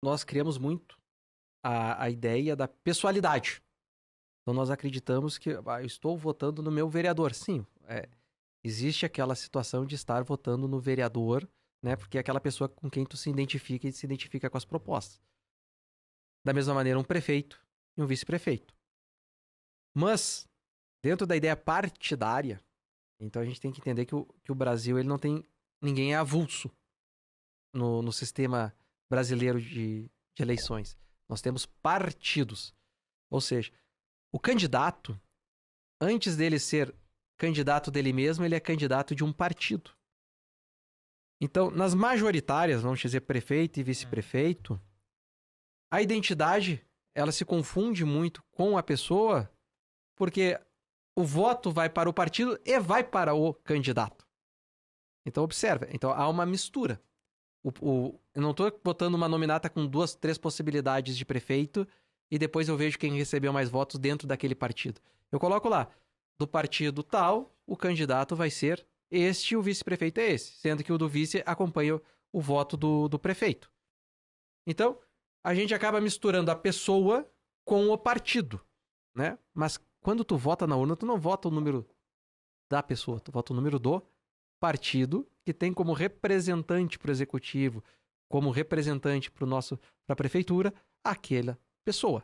nós criamos muito a ideia da pessoalidade. Então nós acreditamos que eu estou votando no meu vereador. Sim, existe aquela situação de estar votando no vereador, né? Porque é aquela pessoa com quem tu se identifica e se identifica com as propostas. Da mesma maneira, um prefeito e um vice-prefeito. Mas, dentro da ideia partidária, então a gente tem que entender que o Brasil ele não tem. Ninguém é avulso no sistema brasileiro de eleições. Nós temos partidos. Ou seja, o candidato, antes dele ser candidato dele mesmo, ele é candidato de um partido. Então, nas majoritárias, vamos dizer prefeito e vice-prefeito, a identidade ela se confunde muito com a pessoa, porque o voto vai para o partido e vai para o candidato. Então, observa. Então, há uma mistura. Eu não estou botando uma nominata com 2, 3 possibilidades de prefeito e depois eu vejo quem recebeu mais votos dentro daquele partido. Eu coloco lá, do partido tal, o candidato vai ser este e o vice-prefeito é esse, sendo que o do vice acompanha o voto do prefeito. Então, a gente acaba misturando a pessoa com o partido, né? Mas quando tu vota na urna, tu não vota o número da pessoa, tu vota o número do partido que tem como representante para o executivo, como representante para a prefeitura, aquela pessoa.